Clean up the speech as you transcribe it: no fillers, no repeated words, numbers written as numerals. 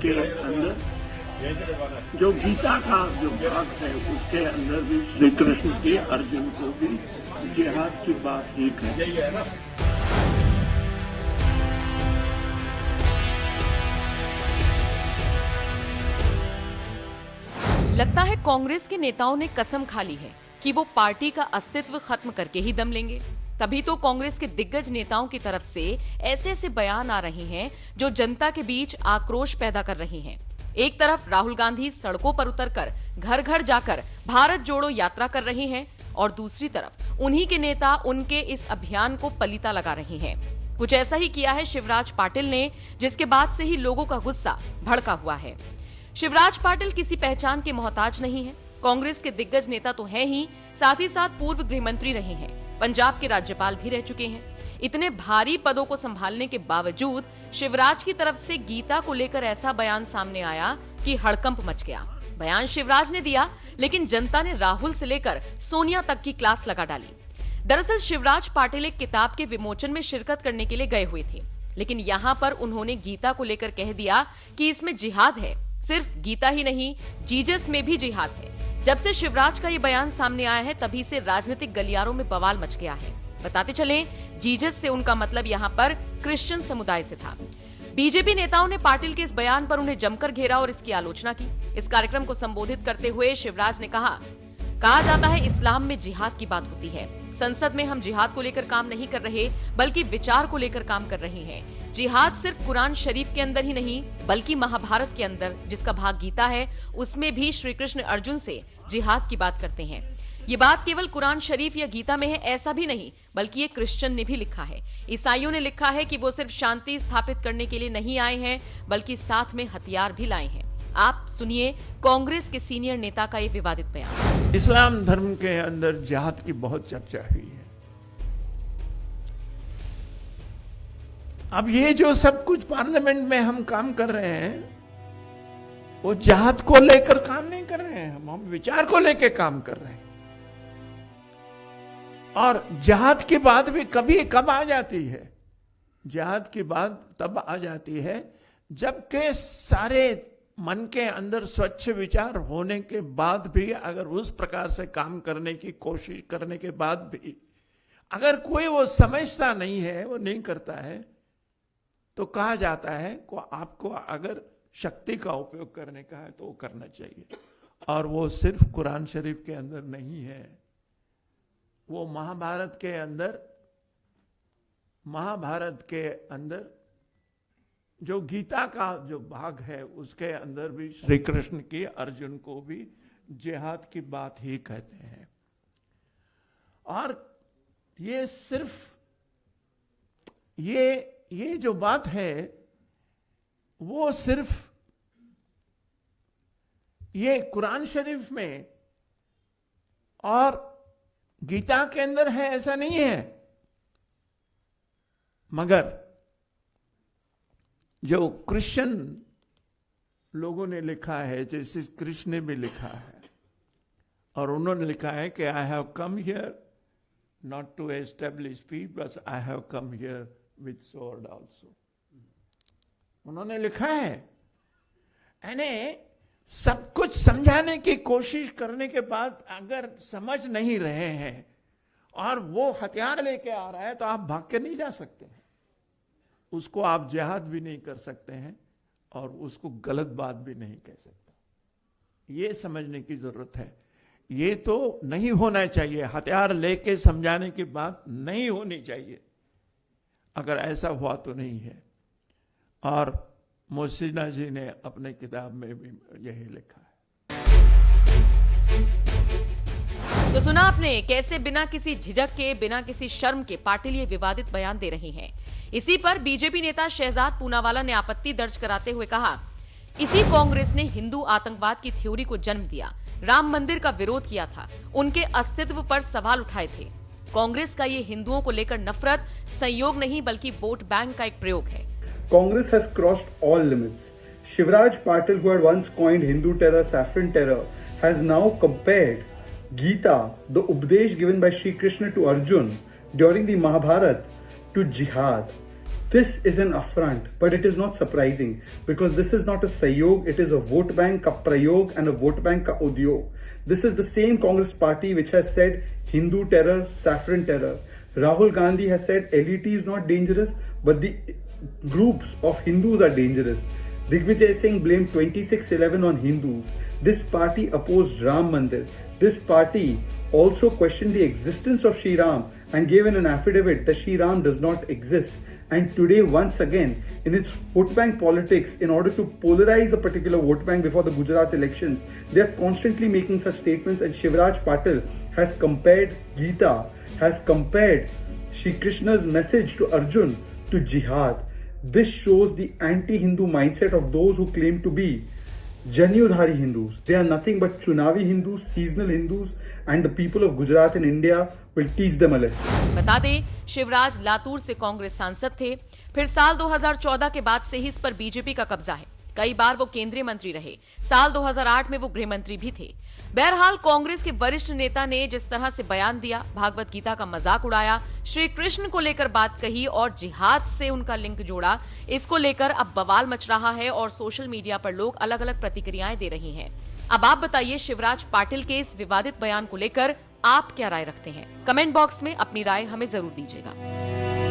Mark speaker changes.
Speaker 1: के अंदर जो गीता का जो भाग है उसके अंदर भी श्री कृष्ण के अर्जुन को भी जिहाद की बात ही है।
Speaker 2: लगता है कांग्रेस के नेताओं ने कसम खा ली है कि वो पार्टी का अस्तित्व खत्म करके ही दम लेंगे। तभी तो कांग्रेस के दिग्गज नेताओं की तरफ से ऐसे ऐसे बयान आ रहे हैं जो जनता के बीच आक्रोश पैदा कर रहे हैं। एक तरफ राहुल गांधी सड़कों पर उतरकर घर घर जाकर भारत जोड़ो यात्रा कर रहे हैं और दूसरी तरफ उन्हीं के नेता उनके इस अभियान को पलीता लगा रहे हैं। कुछ ऐसा ही किया है शिवराज पाटिल ने, जिसके बाद से ही लोगों का गुस्सा भड़का हुआ है। शिवराज पाटिल किसी पहचान के मोहताज नहीं है। कांग्रेस के दिग्गज नेता तो हैं ही, साथ ही साथ पूर्व गृह मंत्री रहे हैं, पंजाब के राज्यपाल भी रह चुके हैं। इतने भारी पदों को संभालने के बावजूद शिवराज की तरफ से गीता को लेकर ऐसा बयान सामने आया कि हड़कंप मच गया। बयान शिवराज ने दिया, लेकिन जनता ने राहुल से लेकर सोनिया तक की क्लास लगा डाली। दरअसल शिवराज पाटिल एक किताब के विमोचन में शिरकत करने के लिए गए हुए थे, लेकिन यहाँ पर उन्होंने गीता को लेकर कह दिया कि इसमें जिहाद है। सिर्फ गीता ही नहीं, जीजस में भी जिहाद है। जब से शिवराज का ये बयान सामने आया है, तभी से राजनीतिक गलियारों में बवाल मच गया है। बताते चलें, जीजस से उनका मतलब यहाँ पर क्रिश्चियन समुदाय से था। बीजेपी नेताओं ने पाटिल के इस बयान पर उन्हें जमकर घेरा और इसकी आलोचना की। इस कार्यक्रम को संबोधित करते हुए शिवराज ने कहा जाता है इस्लाम में जिहाद की बात होती है। संसद में हम जिहाद को लेकर काम नहीं कर रहे, बल्कि विचार को लेकर काम कर रहे हैं। जिहाद सिर्फ कुरान शरीफ के अंदर ही नहीं, बल्कि महाभारत के अंदर जिसका भाग गीता है, उसमें भी श्री कृष्ण अर्जुन से जिहाद की बात करते हैं। ये बात केवल कुरान शरीफ या गीता में है ऐसा भी नहीं, बल्कि ये क्रिश्चियन ने भी लिखा है। ईसाइयों ने लिखा है कि वो सिर्फ शांति स्थापित करने के लिए नहीं आए हैं, बल्कि साथ में हथियार भी लाए हैं। आप सुनिए कांग्रेस के सीनियर नेता का ये विवादित बयान।
Speaker 1: इस्लाम धर्म के अंदर जिहाद की बहुत चर्चा हुई है। अब ये जो सब कुछ पार्लियामेंट में हम काम कर रहे हैं, वो जिहाद को लेकर काम नहीं कर रहे हैं, हम विचार को लेकर काम कर रहे हैं। और जिहाद की बात भी कब आ जाती है? जिहाद की बात तब आ जाती है जबकि सारे मन के अंदर स्वच्छ विचार होने के बाद भी, अगर उस प्रकार से काम करने की कोशिश करने के बाद भी अगर कोई वो समझता नहीं है, वो नहीं करता है, तो कहा जाता है को आपको अगर शक्ति का उपयोग करने का है तो वो करना चाहिए। और वो सिर्फ कुरान शरीफ के अंदर नहीं है, वो महाभारत के अंदर जो गीता का जो भाग है उसके अंदर भी श्री कृष्ण की अर्जुन को भी जिहाद की बात ही कहते हैं। और ये सिर्फ ये जो बात है वो सिर्फ ये कुरान शरीफ में और गीता के अंदर है ऐसा नहीं है, मगर जो क्रिश्चियन लोगों ने लिखा है, जैसे कृष्ण ने भी लिखा है, और उन्होंने लिखा है कि I have come here not to establish peace but I have come here with sword also. उन्होंने लिखा है, यानी सब कुछ समझाने की कोशिश करने के बाद अगर समझ नहीं रहे हैं और वो हथियार लेके आ रहा है, तो आप भाग के नहीं जा सकते हैं। उसको आप जिहाद भी नहीं कर सकते हैं और उसको गलत बात भी नहीं कह सकते। ये समझने की जरूरत है। ये तो नहीं होना चाहिए, हथियार लेके समझाने की बात नहीं होनी चाहिए। अगर ऐसा हुआ तो नहीं है। और मोहसिना जी ने अपने किताब में भी यही लिखा है।
Speaker 2: तो सुना आपने कैसे बिना किसी झिझक के, बिना किसी शर्म के पाटिल ये विवादित बयान दे रही हैं। इसी पर बीजेपी नेता शहजाद पूनावाला ने आपत्ति दर्ज कराते हुए कहा, इसी कांग्रेस ने हिंदू आतंकवाद की थ्योरी को जन्म दिया, राम मंदिर का विरोध किया था, उनके अस्तित्व पर सवाल उठाए थे। कांग्रेस का ये हिंदुओं को लेकर नफरत संयोग नहीं बल्कि वोट बैंक का एक प्रयोग है।
Speaker 3: Congress has crossed all limits. Shivraj Patil, who had once coined Hindu terror, saffron terror, has now compared Gita, the Updesh given by Shri Krishna to Arjun during the Mahabharata, to jihad. This is an affront, but it is not surprising because this is not a Sahyog, it is a vote bank ka prayog and a vote bank ka udyog. This is the same Congress party which has said Hindu terror, saffron terror. Rahul Gandhi has said LET is not dangerous, but the groups of Hindus are dangerous. Digvijay Singh blamed 26/11 on Hindus. This party opposed Ram Mandir. This party also questioned the existence of Shri Ram and gave in an affidavit that Shri Ram does not exist. And today, once again, in its vote bank politics, in order to polarize a particular vote bank before the Gujarat elections, they are constantly making such statements. And Shivraj Patil has compared Gita, has compared Shri Krishna's message to Arjun to jihad. This shows the anti-Hindu mindset of those who claim to be Janyudhari Hindus. They are nothing but Chunavi Hindus, seasonal Hindus, and the people of Gujarat and India will teach them a lesson.
Speaker 2: बता दें, शिवराज लातूर से कांग्रेस सांसद थे, फिर साल 2014 के बाद से ही इस पर बीजेपी का कब्जा है। कई बार वो केंद्रीय मंत्री रहे, साल 2008 में वो गृह मंत्री भी थे। बहरहाल कांग्रेस के वरिष्ठ नेता ने जिस तरह से बयान दिया, भागवत गीता का मजाक उड़ाया, श्री कृष्ण को लेकर बात कही और जिहाद से उनका लिंक जोड़ा, इसको लेकर अब बवाल मच रहा है और सोशल मीडिया पर लोग अलग अलग प्रतिक्रियाएं दे रही हैं। अब आप बताइए, शिवराज पाटिल के इस विवादित बयान को लेकर आप क्या राय रखते हैं? कमेंट बॉक्स में अपनी राय हमें जरूर दीजिएगा।